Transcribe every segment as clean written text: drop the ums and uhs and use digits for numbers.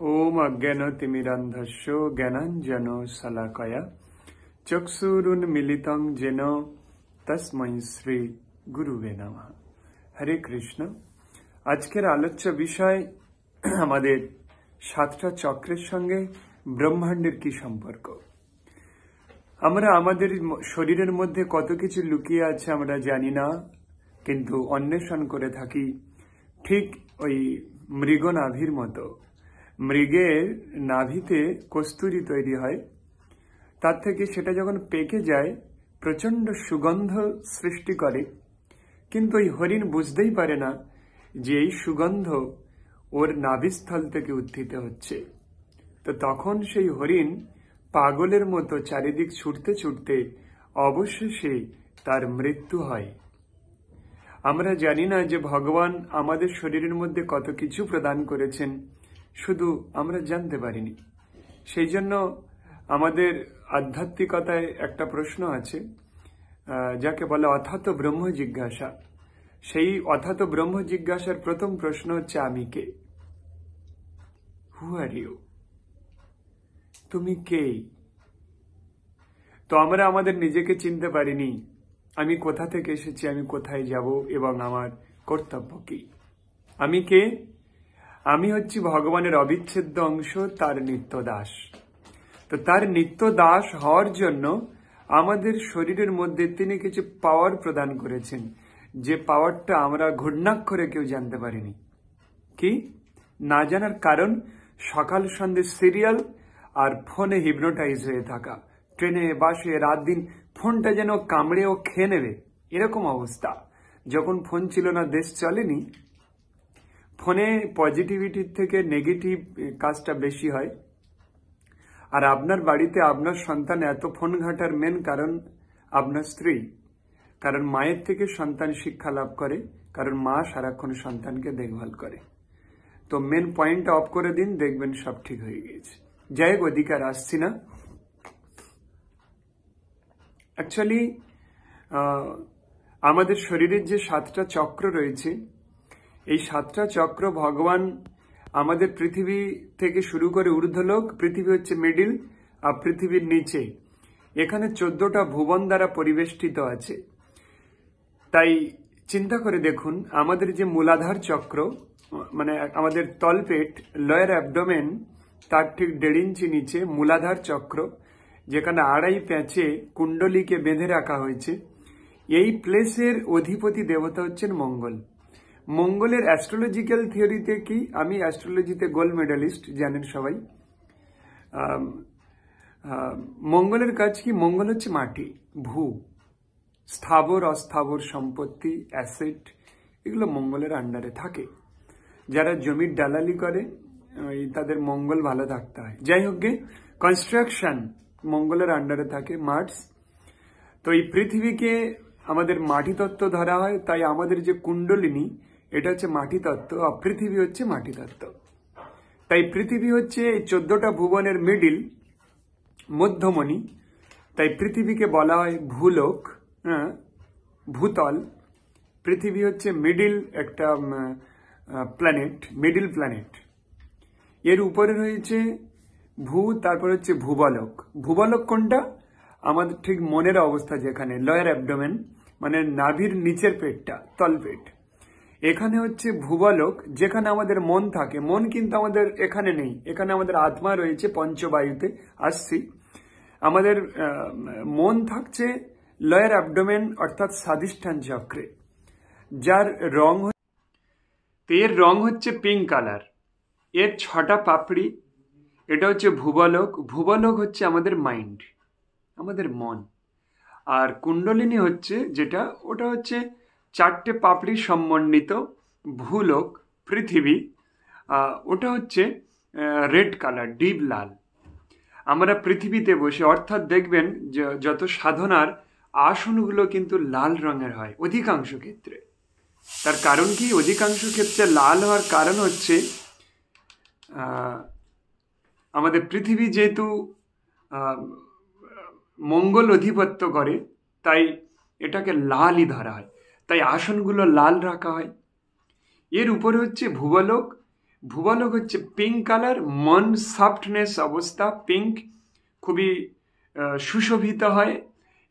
ओम अज्ञानतिमिरान्धस्य ज्ञानाञ्जनशलाकया चक्षुरुन्मीलितं येन तस्मै श्री गुरुवे नमः। हरे कृष्ण। আজকের আলোচ্য বিষয় আমাদের সাতটা চক্রের সঙ্গে ব্রহ্মাণ্ডের কি সম্পর্ক। আমরা আমাদের শরীরের মধ্যে কত কিছু লুকিয়ে আছে আমরা জানি না, কিন্তু অন্বেষণ করে থাকি। ঠিক ওই মৃগ নাভির মতো, মৃগের নাভিতে কস্তুরী তৈরি হয়, তার থেকে সেটা যখন পেকে যায় প্রচন্ড সুগন্ধ সৃষ্টি করে, কিন্তু ওই হরিণ বুঝতেই পারে না যে এই সুগন্ধ ওর নাভিস্থল থেকে উত্থিত হচ্ছে। তো তখন সেই হরিণ পাগলের মতো চারিদিক ছুটতে ছুটতে অবশেষে তার মৃত্যু হয়। আমরা জানি না যে ভগবান আমাদের শরীরের মধ্যে কত কিছু প্রদান করেছেন, শুধু আমরা জানতে পারিনি। সেই জন্য আমাদের আধ্যাত্মিকতায় একটা প্রশ্ন আছে, যাকে বলে অথাত ব্রহ্ম জিজ্ঞাসা। সেই অথাত ব্রহ্ম জিজ্ঞাসার প্রথম প্রশ্ন হচ্ছে, আমি কে? হু আর ইউ? তুমি কে? তো আমরা আমাদের নিজেকে চিনতে পারিনি। আমি কোথা থেকে এসেছি, আমি কোথায় যাব এবং আমার কর্তব্য কি। আমি কে? আমি হচ্ছি ভগবানের অবিচ্ছেদ্য অংশ, তার নিত্য দাস। তো তার নিত্য দাস হওয়ার জন্য আমাদের শরীরের মধ্যে তিনি কিছু পাওয়ার প্রদান করেছেন, যে পাওয়ারটা আমরা ঘূর্ণাক্ষরে কেউ জানতে পারিনি। কি না জানার কারণ, সকাল সন্ধ্যে সিরিয়াল আর ফোনে হিপনোটাইজ হয়ে থাকা, ট্রেনে বাসে রাত দিন ফোনটা যেন কামড়ে ও খেয়ে নেবে, এরকম অবস্থা। যখন ফোন ছিল না, দেশ চলেনি। ফোনে পজিটিভিটির থেকে নেগেটিভ কাজটা বেশি হয়। আর আপনার বাড়িতে আপনার সন্তান এত ফোন ঘাটার মেন কারণ আপনার স্ত্রী। কারণ মায়ের থেকে সন্তান শিক্ষা লাভ করে, কারণ মা সারাক্ষণ সন্তানকে দেখভাল করে। তো মেন পয়েন্ট অফ করে দিন, দেখবেন সব ঠিক হয়ে গিয়েছে। যাই হোক, অধিকার আসছি না। অ্যাকচুয়ালি আমাদের শরীরের যে সাতটা চক্র রয়েছে, এই সাতটা চক্র ভগবান আমাদের পৃথিবী থেকে শুরু করে ঊর্ধ্বলোক, পৃথিবী হচ্ছে মিডিল, আর পৃথিবীর নিচে এখানে 14টা ভুবন দ্বারা পরিবেষ্টিত আছে। তাই চিন্তা করে দেখুন, আমাদের যে মূলাধার চক্র, মানে আমাদের তলপেট, লয়ার অ্যাবডোমেন, তার ঠিক 1.5 ইঞ্চি নিচে মূলাধার চক্র, যেখানে 2.5 প্যাঁচে কুণ্ডলীকে বেঁধে রাখা হয়েছে। এই প্লেসের অধিপতি দেবতা হচ্ছেন মঙ্গল। মঙ্গলের অ্যাস্ট্রোলজিক্যাল থিওরিতে কি, আমি অ্যাস্ট্রোলজিতে গোল্ড মেডালিস্ট, জানেন সবাই। মঙ্গলের কাজ কি? মঙ্গল হচ্ছে মাটি, ভূ, স্থাবর অস্থাবর সম্পত্তি, অ্যাসেট, এগুলো মঙ্গলের আন্ডারে থাকে। যারা জমির দালালি করে তাদের মঙ্গল ভালো থাকতে হয়। যাই হোক, কনস্ট্রাকশন মঙ্গলের আন্ডারে থাকে, মার্স। তো এই পৃথিবীকে আমাদের মাটি তত্ত্ব ধরা হয়, তাই আমাদের যে কুণ্ডলিনী, এটা হচ্ছে মাটি তত্ত্ব, আর পৃথিবী হচ্ছে মাটি তত্ত্ব। তাই পৃথিবী হচ্ছে এই 14টা ভুবনের মিডিল, মধ্যমণি। তাই পৃথিবীকে বলা হয় ভূলোক, ভূতল। পৃথিবী হচ্ছে মিডিল একটা প্ল্যানেট, মিডিল প্ল্যানেট। এর উপরে রয়েছে ভূ, তারপর হচ্ছে ভূবলোক। ভূবলোক কোনটা? আমাদের ঠিক মনের অবস্থা, যেখানে লয়ার অ্যাবডোমেন, মানে নাভির নিচের পেটটা, তলপেট, এখানে হচ্ছে ভূবলোক, যেখানে আমাদের মন থাকে। মন কিন্তু আমাদের এখানে নেই, এখানে আমাদের আত্মা রয়েছে পঞ্চবায়ুতে। আসছি, আমাদের মন থাকছে লয়ার অ্যাবডোমেন অর্থাৎ স্বাধিষ্ঠান চক্রে, যার রং, এর রং হচ্ছে পিঙ্ক কালার। এর 6টা পাপড়ি, এটা হচ্ছে ভূবলোক। ভূবলোক হচ্ছে আমাদের মাইন্ড, আমাদের মন। আর কুণ্ডলিনী হচ্ছে যেটা, ওটা হচ্ছে 4টে পাপড়ি সমন্বিত ভূলোক, পৃথিবী। ওটা হচ্ছে রেড কালার, ডিপ লাল। আমরা পৃথিবীতে বসে, অর্থাৎ দেখবেন যত সাধনার আসনগুলো কিন্তু লাল রঙের হয় অধিকাংশ ক্ষেত্রে। তার কারণ কি? অধিকাংশ ক্ষেত্রে লাল হওয়ার কারণ হচ্ছে আমাদের পৃথিবী যেহেতু মঙ্গল অধিপত্য করে, তাই এটাকে লালই ধরা হয়, তাই আসনগুলো লাল রাখা হয়। এর উপরে হচ্ছে ভূবলোক, ভুবলোক হচ্ছে পিঙ্ক কালার, মন সফটনেস অবস্থা, পিঙ্ক খুবই সুশোভিত হয়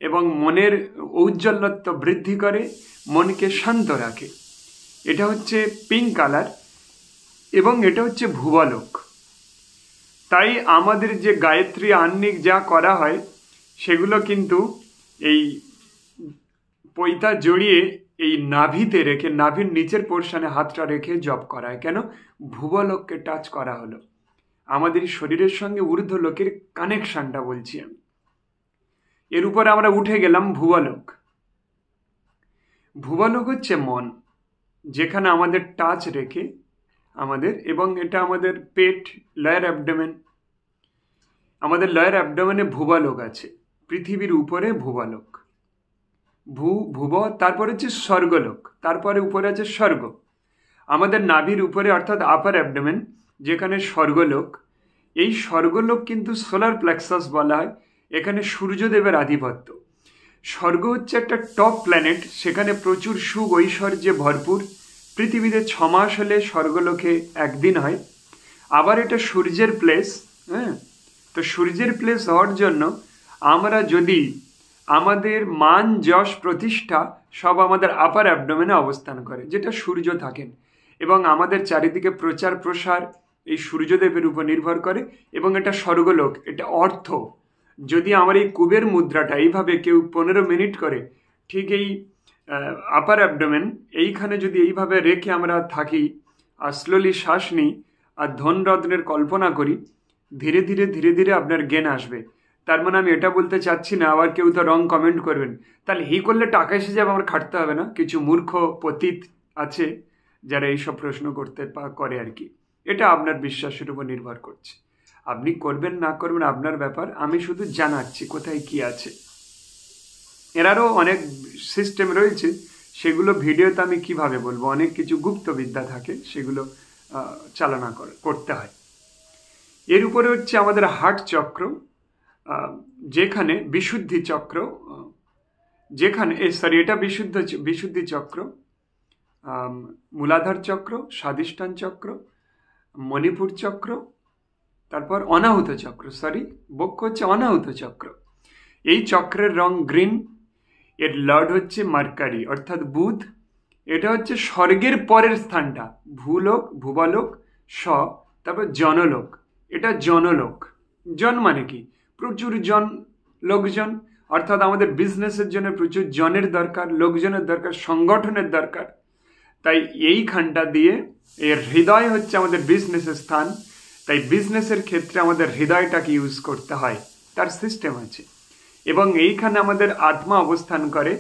এবং মনের ঔজ্জ্বল্যত্ব বৃদ্ধি করে, মনকে শান্ত রাখে। এটা হচ্ছে পিঙ্ক কালার এবং এটা হচ্ছে ভুবলোক। তাই আমাদের যে গায়ত্রী আহ্নিক যা করা হয় সেগুলো কিন্তু এই পৈতা জড়িয়ে এই নাভিতে রেখে, নাভির নিচের পোর্শনে হাতটা রেখে জপ করা হয়। কেন? ভুবলোককে টাচ করা হলো, আমাদের শরীরের সঙ্গে ঊর্ধ্বলোকের কানেকশনটা বলছি আমি। এর উপরে আমরা উঠে গেলাম ভুবলোক। ভুবলোক হচ্ছে মন, যেখানে আমাদের টাচ রেখে আমাদের, এবং এটা আমাদের পেট, লয়ার অ্যাবডোমেন, আমাদের লয়ার অ্যাবডোমেনে ভুবলোক আছে, পৃথিবীর উপরে ভুবলোক, ভুব, তারপরে হচ্ছে স্বর্গলোক, তারপরে উপরে আছে স্বর্গ। আমাদের নাভির উপরে অর্থাৎ আপার অ্যাবডোমেন যেখানে স্বর্গলোক, এই স্বর্গলোক কিন্তু সোলার প্লেক্সাস বলা হয়, এখানে সূর্যদেবের আধিপত্য। স্বর্গ হচ্ছে একটা টপ প্ল্যানেট, সেখানে প্রচুর সুখ ঐশ্বর্যে ভরপুর। পৃথিবীতে 6 মাস হলে স্বর্গলোকে একদিন হয়। আবার এটা সূর্যের প্লেস, হ্যাঁ। তো সূর্যের প্লেস হওয়ার জন্য আমরা যদি আমাদের মান যশ প্রতিষ্ঠা সব আমাদের আপার অ্যাবডোমেনে অবস্থান করে, যেটা সূর্য থাকেন, এবং আমাদের চারিদিকে প্রচার প্রসার এই সূর্যদেবের উপর নির্ভর করে, এবং এটা স্বর্গলোক, এটা অর্থ। যদি আমার এই কুবের মুদ্রাটা এইভাবে কেউ 15 মিনিট করে, ঠিক এই আপার অ্যাবডোমেন এইখানে যদি এইভাবে রেখে আমরা থাকি আর স্লোলি শ্বাস নিই আর ধনরত্নের কল্পনা করি, ধীরে ধীরে ধীরে ধীরে আপনার জ্ঞান আসবে। তার মানে আমি এটা বলতে চাচ্ছি না, আবার কেউ তো রং কমেন্ট করবেন, তাহলে এই করলে টাকা এসে যাবে, আমার খাটতে হবে না। কিছু মূর্খ পতিত আছে যারা এইসব প্রশ্ন করে আর কি। এটা আপনার বিশ্বাসের উপর নির্ভর করছে, আপনি করবেন না করবেন আপনার ব্যাপার। আমি শুধু জানাচ্ছি কোথায় কি আছে। এরারও অনেক সিস্টেম রয়েছে, সেগুলো ভিডিওতে আমি কিভাবে বলবো, অনেক কিছু গুপ্ত বিদ্যা থাকে, সেগুলো চালনা করতে হয়। এর উপরে হচ্ছে আমাদের হার্ট চক্র, যেখানে বিশুদ্ধি চক্র, যেখানে এটা বিশুদ্ধি চক্র, মূলাধার চক্র, স্বাধিষ্ঠান চক্র, মণিপুর চক্র, তারপর অনাহুত চক্র, বক্ষ হচ্ছে অনাহুত চক্র। এই চক্রের রং গ্রিন, এর লর্ড হচ্ছে মার্কারি অর্থাৎ বুধ। এটা হচ্ছে স্বর্গের পরের স্থানটা, ভূলোক, ভুবলোক, তারপর জনলোক। এটা জনলোক, জন মানে কি? প্রচুর জন, লোকজন, অর্থাৎ আমাদের বিজনেসের জন্য প্রচুর জনের দরকার, লোকজনের দরকার, সংগঠনের দরকার। তাই এইখানটা দিয়ে এর হৃদয় হচ্ছে আমাদের বিজনেসের স্থান, তাই বিজনেসের ক্ষেত্রে আমাদের হৃদয়টাকে ইউজ করতে হয়, তার সিস্টেম আছে। এবং এইখানে আমাদের আত্মা অবস্থান করে,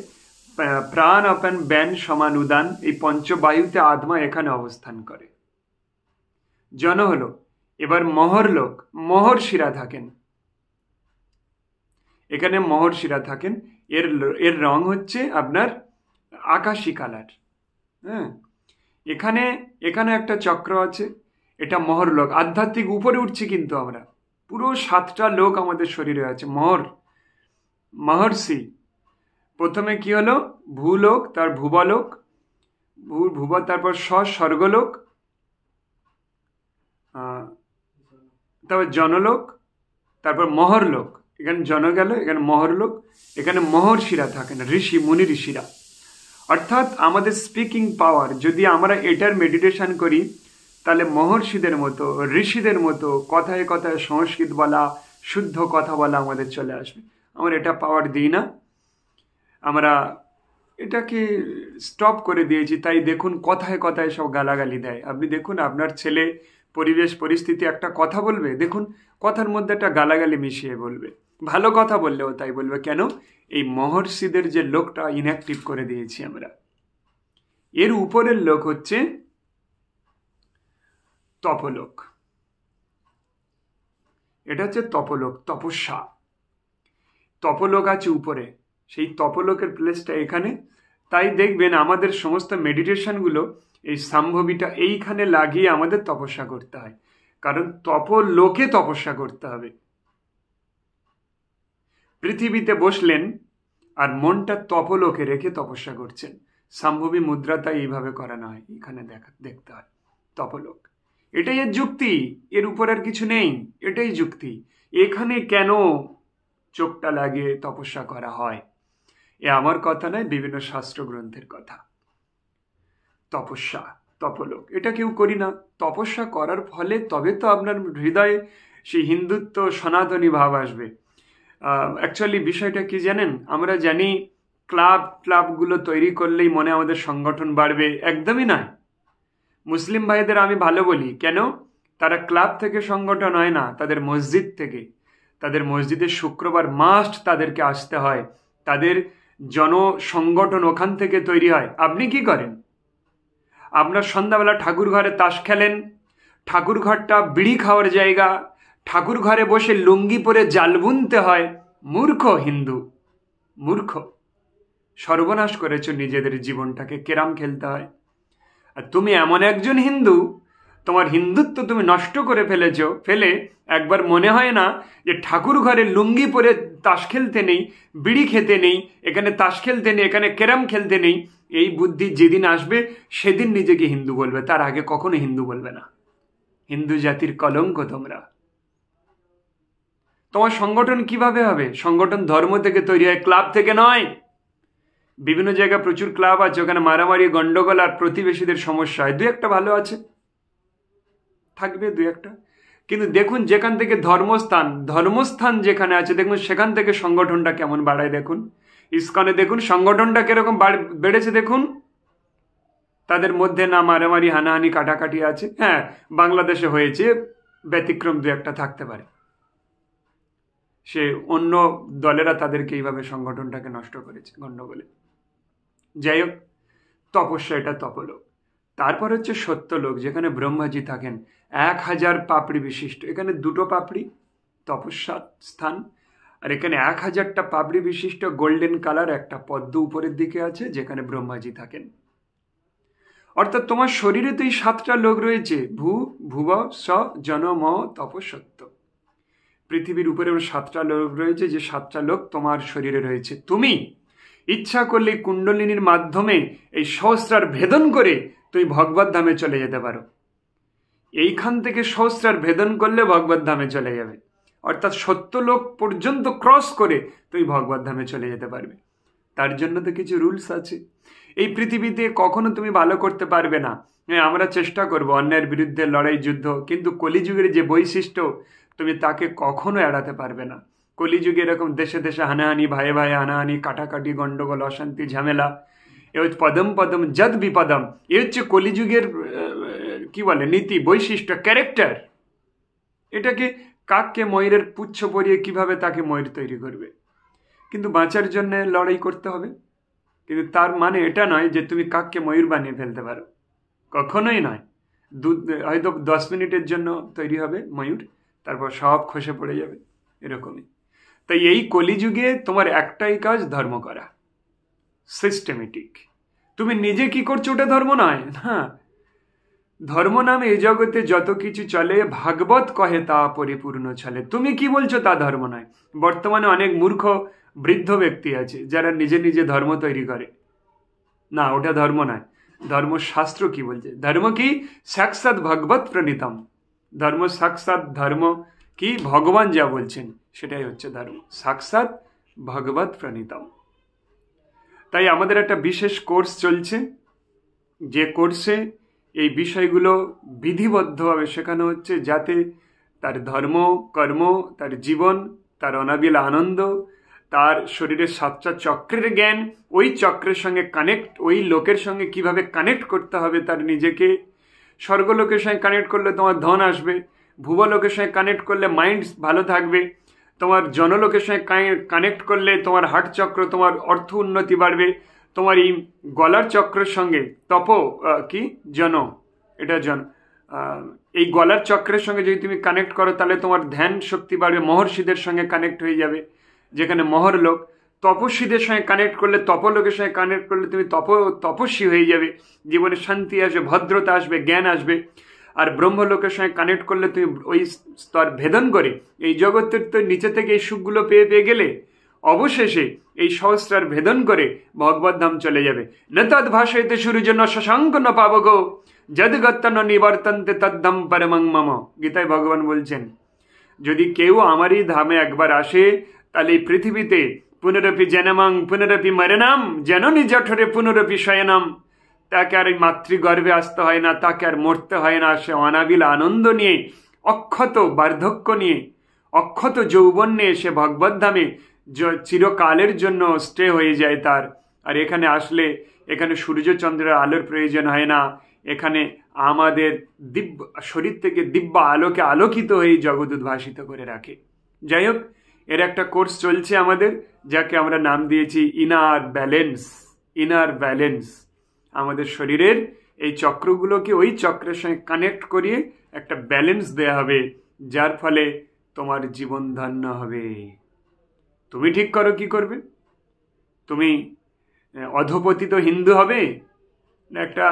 প্রাণ অপান ব্যান সমান উদান, এই পঞ্চবায়ুতে আত্মা এখানে অবস্থান করে। জন হলো। এবার মহরলোক, মহর্ষিরা থাকেন এখানে, মহর্ষিরা থাকেন। এর রং হচ্ছে আপনার আকাশী কালার, হ্যাঁ। এখানে একটা চক্র আছে, এটা মহরলোক, আধ্যাত্মিক উপরে উঠছি কিন্তু আমরা, পুরো 7টা লোক আমাদের শরীরে আছে। মহর্ষি, প্রথমে কি হলো? ভূলোক, তার ভুবলোক, তারপর স্বর্গলোক, তারপর জনলোক, তারপর মহরলোক। এখানে জন গেল, এখানে মহরলোক, এখানে মহর্ষিরা থাকেন, ঋষি মুনি ঋষিরা। অর্থাৎ আমাদের স্পিকিং পাওয়ার, যদি আমরা এটার মেডিটেশন করি, তাহলে মহর্ষিদের মতো, ঋষিদের মতো কথায় কথায় সংস্কৃত বলা, শুদ্ধ কথা বলা আমাদের চলে আসবে। আমরা এটা পাওয়ার দিই না, আমরা এটাকে স্টপ করে দিয়েছি। তাই দেখুন কথায় কথায় সব গালাগালি দেয়। আপনি দেখুন আপনার ছেলে, পরিবেশ পরিস্থিতি একটা কথা বলবে, দেখুন কথার মধ্যে একটা গালাগালি মিশিয়ে বলবে। ভালো কথা বললেও তাই বলবে। কেন? এই মহর্ষিদের যে লোকটা ইনঅ্যাক্টিভ করে দিয়েছি আমরা। এর উপরের লোক হচ্ছে তপলোক, এটা হচ্ছে তপলোক, তপস্যা। তপলোক আছে উপরে, সেই তপলোকের প্লেসটা এখানে। তাই দেখবেন আমাদের সমস্ত মেডিটেশনগুলো এই সম্ভবিটা এইখানে লাগিয়ে আমাদের তপস্যা করতে হয়, কারণ তপলোকে তপস্যা করতে হবে। পৃথিবীতে বসলেন আর মনটা তপলোকে রেখে তপস্যা করছেন। সম্ভবী মুদ্রাটা এইভাবে করানো হয়, এখানে দেখতে হয় তপলোক। এটাই এর যুক্তি, এর উপর আর কিছু নেই, এটাই যুক্তি। এখানে কেন চোখটা লাগিয়ে তপস্যা করা হয়, এ আমার কথা নয়, বিভিন্ন শাস্ত্র গ্রন্থের কথা। তপস্যা, তপলোক, এটা কেউ করি না। তপস্যা করার ফলে তবে তো আপনার হৃদয়ে সেই হিন্দুত্ব সনাতনী ভাব আসবে। অ্যাকচুয়ালি বিষয়টা কি জানেন, আমরা জানি ক্লাবগুলো তৈরি করলেই মনে আমাদের সংগঠন বাড়বে, একদমই নয়। মুসলিম ভাইদের আমি ভালো বলি, কেন? তারা ক্লাব থেকে সংগঠন হয় না, তাদের মসজিদ থেকে। তাদের মসজিদে শুক্রবার মাস্ট তাদেরকে আসতে হয়, তাদের জনসংগঠন ওখান থেকে তৈরি হয়। আপনি কি করেন? আপনার সন্ধ্যাবেলা ঠাকুর ঘরে তাস খেলেন, ঠাকুর ঘরটা বিড়ি খাওয়ার জায়গা, ঠাকুর ঘরে বসে লুঙ্গি পরে জাল বুনতে হয়। মূর্খ হিন্দু, মূর্খ, সর্বনাশ করেছ নিজেদের জীবনটাকে, কেরাম খেলতে হয়। আর তুমি এমন একজন হিন্দু, তোমার হিন্দুত্ব তুমি নষ্ট করে ফেলে একবার মনে হয় না যে ঠাকুর ঘরে লুঙ্গি পরে তাস খেলতে নেই, বিড়ি খেতে নেই, এখানে তাস খেলতে নেই, এখানে ক্যারাম খেলতে নেই। এই বুদ্ধি যেদিন আসবে সেদিন নিজেকে হিন্দু বলবে, তার আগে কখনো হিন্দু বলবে না। হিন্দু জাতির কলঙ্ক তোমরা। তোমার সংগঠন কিভাবে হবে? সংগঠন ধর্ম থেকে তৈরি হয়, ক্লাব থেকে নয়। বিভিন্ন জায়গায় প্রচুর ক্লাব আছে, ওখানে মারামারি, গন্ডগোল আর প্রতিবেশীদের সমস্যা হয়। দু একটা ভালো আছে, থাকবে দু একটা, কিন্তু দেখুন যেখান থেকে ধর্মস্থান যেখানে আছে, দেখুন সেখান থেকে সংগঠনটা কেমন বাড়ায়। দেখুন ইসকনে, দেখুন সংগঠনটা কিরকম বেড়েছে। দেখুন তাদের মধ্যে না মারামারি, হানাহানি, কাটাকাটি আছে। হ্যাঁ, বাংলাদেশে হয়েছে, ব্যতিক্রম দু একটা থাকতে পারে, সে অন্য দলেরা তাদেরকে এইভাবে সংগঠনটাকে নষ্ট করেছে গন্ডগোলে। যাই হোক, তপস্যা, এটা তপলোক। তারপর হচ্ছে সত্যলোক, যেখানে ব্রহ্মাজি থাকেন, 1000 পাপড়ি বিশিষ্ট। এখানে 2টো পাপড়ি তপস্যা স্থান, আর এখানে 1000টা পাপড়ি বিশিষ্ট গোল্ডেন কালার একটা পদ্ম উপরের দিকে আছে, যেখানে ব্রহ্মাজি থাকেন। অর্থাৎ তোমার শরীরে তো এই 7টা লোক রয়েছে, ভুব স জন ম তপ সত্য। পৃথিবীর উপরে 7টা লোক রয়েছে, যে 7টা লোক তোমার শরীরে রয়েছে। তুমি ইচ্ছা করলে কুণ্ডলিনীর মাধ্যমে এই সহস্রার ভেদন করে তুই ভগবত ধামে চলে যেতে পারো। এইখান থেকে সহস্রার ভেদন করলে ভগবত ধামে চলে যাবে, অর্থাৎ সত্যলোক পর্যন্ত ক্রস করে তুই ভগবত ধামে চলে যেতে পারবে। তার জন্য তো কিছু রুলস আছে। এই পৃথিবীতে কখনো তুমি ভালো করতে পারবে না। আমরা চেষ্টা করব অন্যায়ের বিরুদ্ধে লড়াই, যুদ্ধ, কিন্তু কলিযুগের যে বৈশিষ্ট্য তুমি তাকে কখনো এড়াতে পারবে না। কলিযুগে এরকম দেশে দেশে হানাহানি, ভাইয়ে ভাইয়ে হানাহানি, কাটাকাটি, গন্ডগোল, অশান্তি, ঝামেলা, এ হচ্ছে পদম পদম যদ বিপদম। এ হচ্ছে কলিযুগের কি বলে নীতি, বৈশিষ্ট্য, ক্যারেক্টার। এটাকে কাককে ময়ূরের পুচ্ছ পরিয়ে কিভাবে তাকে ময়ূর তৈরি করবে? কিন্তু বাঁচার জন্য লড়াই করতে হবে। কিন্তু তার মানে এটা নয় যে তুমি কাককে ময়ূর বানিয়ে ফেলতে পারো, কখনোই নয়। হয়তো 10 মিনিটের জন্য তৈরি হবে ময়ূর, তারপর সব খসে পড়ে যাবে, এরকমই। তাই এই কলিযুগে তোমার একটাই কাজ, ধর্ম করা, সিস্টেমেটিক। তুমি নিজে কি করছো ওটা ধর্ম নয়, না। ধর্ম নামে এই জগতে যত কিছু চলে, ভাগবত কহে তা পরিপূর্ণ চলে। তুমি কি বলছো তা ধর্ম নয়। বর্তমানে অনেক মূর্খ বৃদ্ধ ব্যক্তি আছে যারা নিজে নিজে ধর্ম তৈরি করে, না, ওটা ধর্ম নয়। ধর্মশাস্ত্র কি বলছে? ধর্ম কি? সাক্ষাৎ ভগবত প্রণীতম। ধর্ম সাক্ষাৎ, ধর্ম কি? ভগবান যা বলছেন সেটাই হচ্ছে ধর্ম, সাক্ষাৎ ভগবত প্রণীতম। তাই আমাদের একটা বিশেষ কোর্স চলছে, যে কোর্সে এই বিষয়গুলো বিধিবদ্ধভাবে শেখানো হচ্ছে, যাতে তার ধর্ম, কর্ম, তার জীবন, তার অনাবিল আনন্দ, তার শরীরের 7টা চক্রের জ্ঞান, ওই চক্রের সঙ্গে কানেক্ট, ওই লোকের সঙ্গে কিভাবে কানেক্ট করতে হবে তার নিজেকে। স্বর্গলোকের সঙ্গে কানেক্ট করলে তোমার ধন আসবে, ভুবলোকের সঙ্গে কানেক্ট করলে মাইন্ড ভালো থাকবে, তোমার জনলোকের সঙ্গে কানেক্ট করলে তোমার হার্ট চক্র, তোমার অর্থ উন্নতি বাড়বে, তোমার এই গলার চক্রের সঙ্গে এই গলার চক্রের সঙ্গে যদি তুমি কানেক্ট করো, তাহলে তোমার ধ্যান শক্তি বাড়বে, মহর্ষিদের সঙ্গে কানেক্ট হয়ে যাবে, যেখানে মহরলোক। তপস্বীদের সঙ্গে কানেক্ট করলে, তপলোকের সঙ্গে কানেক্ট করলে তুমি তপস্বী হয়ে যাবে, জীবনে শান্তি আসবে, ভদ্রতা আসবে, জ্ঞান আসবে। আর ব্রহ্মলোকের সঙ্গে কানেক্ট করলে তুমি ওই স্তর ভেদন করে এই জগতের তো নিচে থেকে এই সুখগুলো পেয়ে গেলে অবশেষে এই সহস্রার ভেদন করে ভগবত ধাম চলে যাবে। ন তদ ভাষাইতে সূর্য ন শশাঙ্ক ন পাবগো যদ গত্য ন নিবর্তন্তে তদ্ধাম পরমং মম। গীতায় ভগবান বলছেন, যদি কেউ আমারই ধামে একবার আসে, তাহলে এই পৃথিবীতে পুনরপি জনমং পুনরপি মরণম জননী জঠরে পুনরপি শয়নম, তাকে আর এই মাতৃগর্ভে আসতে হয় না, তাকে আর মরতে হয় না। সে অনাবিল আনন্দ নিয়ে, অক্ষত বার্ধক্য নিয়ে, অক্ষত যৌবন নিয়ে সে ভগবত ধামে চিরকালের জন্য স্টে হয়ে যায় তার। আর এখানে আসলে এখানে সূর্যচন্দ্রের আলোর প্রয়োজন হয় না, এখানে আমাদের দিব্য শরীর থেকে দিব্য আলোকে আলোকিত হয়ে জগৎ উদ্ভাসিত করে রাখে। যাই হোক, এর একটা কোর্স চলছে আমাদের, যাকে আমরা নাম দিয়েছি ইনার ব্যালেন্স। ইনার ব্যালেন্স আমাদের শরীরের এই চক্রগুলোকে ওই চক্রের সঙ্গে কানেক্ট করিয়ে একটা ব্যালেন্স দেয়া হবে, যার ফলে তোমার জীবন ধন্য হবে। তুমি ঠিক করো কি করবে। তুমি অধপতিত হিন্দু হবে, না একটা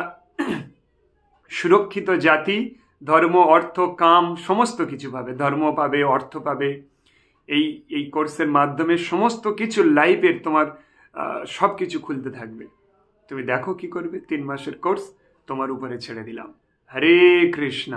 সুরক্ষিত জাতি, ধর্ম অর্থ কাম সমস্ত কিছু পাবে, ধর্ম পাবে, অর্থ পাবে। এই কোর্সের মাধ্যমে সমস্ত কিছু লাইফের তোমার সব কিছু খুলতে থাকবে। তুমি দেখো কি করবে। 3 মাসের কোর্স তোমার উপরে ছেড়ে দিলাম। হরে কৃষ্ণ।